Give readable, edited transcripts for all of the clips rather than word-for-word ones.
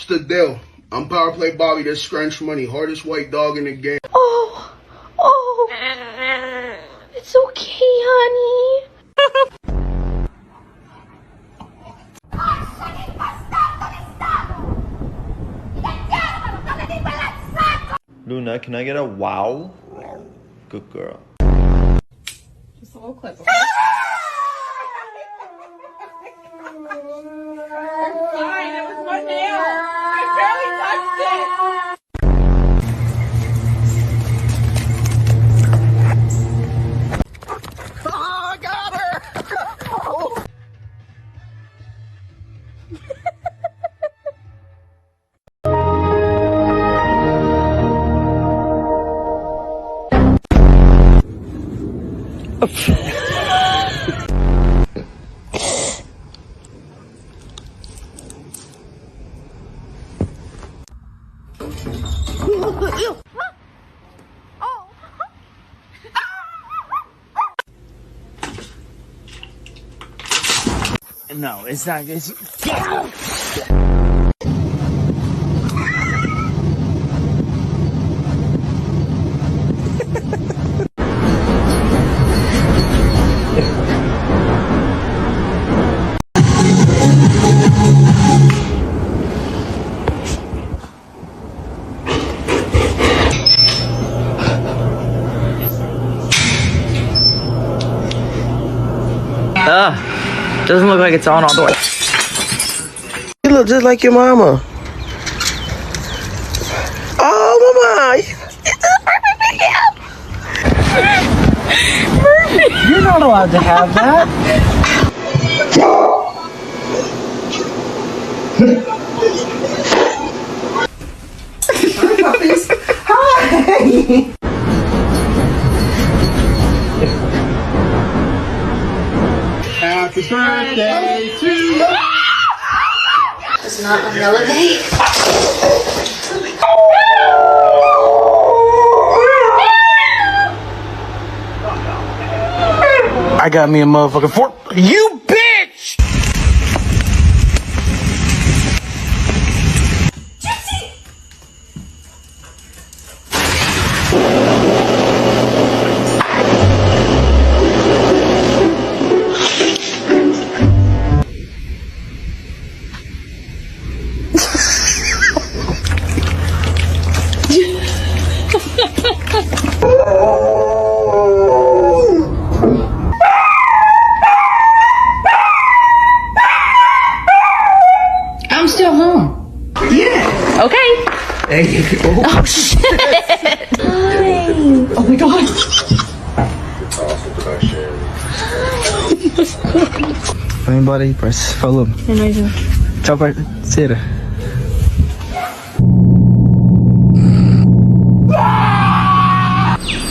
the deal? I'm Power Play Bobby, this scrunch money, hardest white dog in the game. Oh, it's okay, honey. Luna, can I get a wow? Good girl. Just a little clip. Okay? Fine, it was my nail. I barely touched it. Oh, I got her! Oh. No, it's not. It's... Doesn't look like it's on all the way. You look just like your mama. Oh, mama! You're not allowed to have that. Hi, puppies. Hi. Happy birthday to you! It's not a melody. I got me a motherfucking fork. You bitch! I'm still home. Yeah. Okay. There you go. Oh shit. Oh my god. Anybody press follow. Tchau, parceira.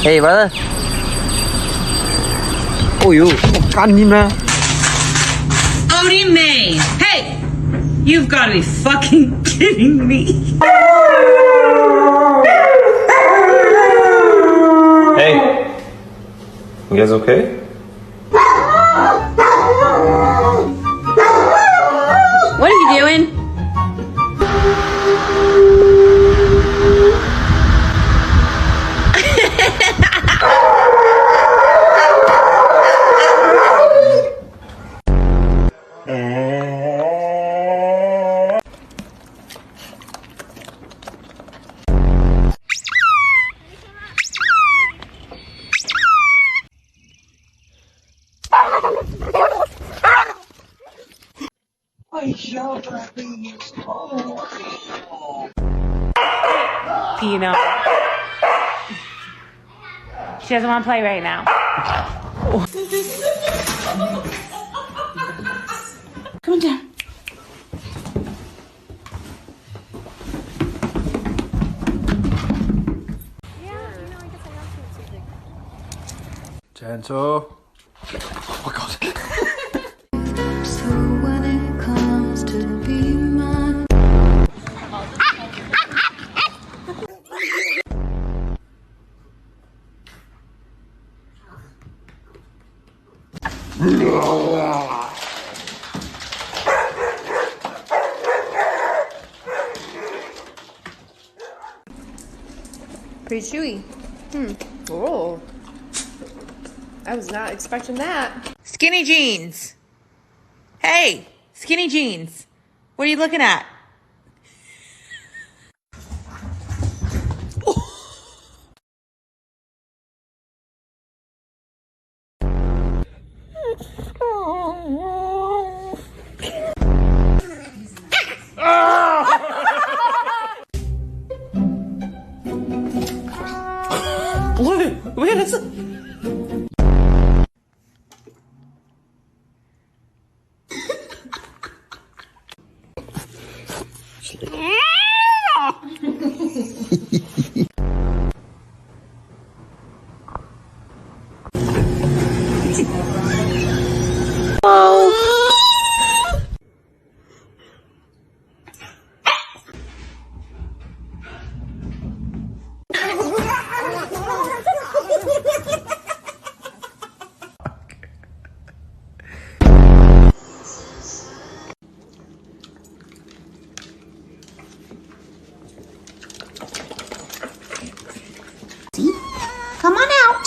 Hey, brother. Oh, you. Kanina. Odie May! Hey! You've got to be fucking kidding me. Hey! You guys okay? What are you doing? Pino. She doesn't want to play right now. Come on down. Gentle. Oh my god. So when it comes to be mine. Pretty chewy. Oh. I was not expecting that. Skinny jeans. Hey, skinny jeans. What are you looking at? Where is it? Come on out.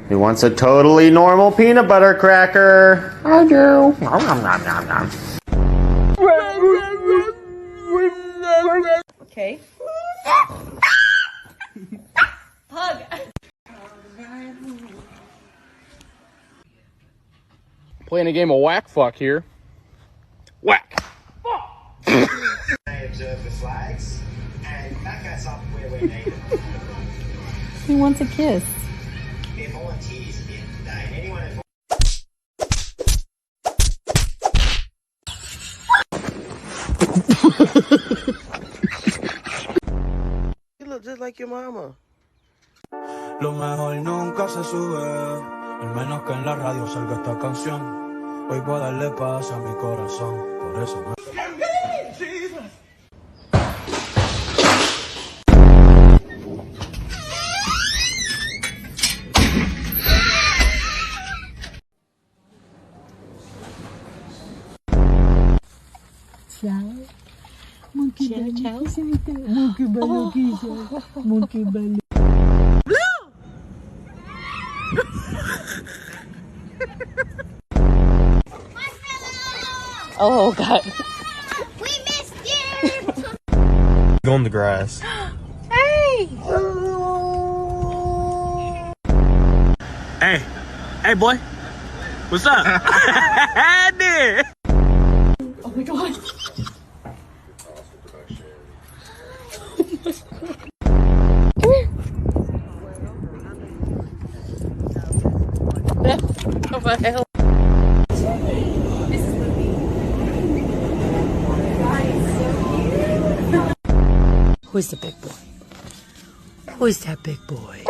He wants a totally normal peanut butter cracker. I do. Nom, nom, nom, nom, nom. Okay. Hug. Playing a game of whack fuck here. Whack. I observe the flags and back us up where we're needed. He wants a kiss. There are volunteers here today, and anyone who You look just like your mama. Lo mejor nunca se sube, al menos que en la radio salga esta canción. Hoy voy a darle paz a mi corazón, por eso no. Oh, God. We missed you. Go in the grass. Hey! Hey. Hey, boy. What's up? There. Oh, my God. What the hell? Who's the big boy? Who's that big boy?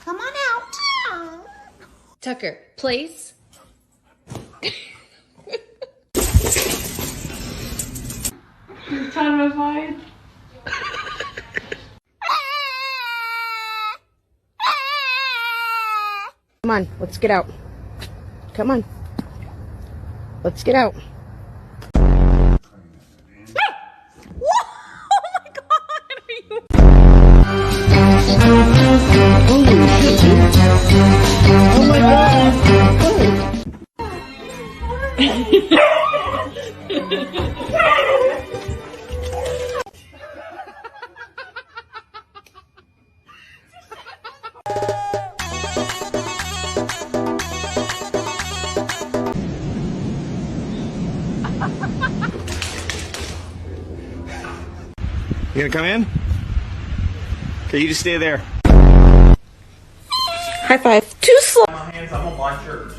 Come on out. Tucker, place. You're terrified. Come on, let's get out. Come on. Let's get out. You gonna come in? Okay, you just stay there. High five. Too slow. My hands, I'm on my church.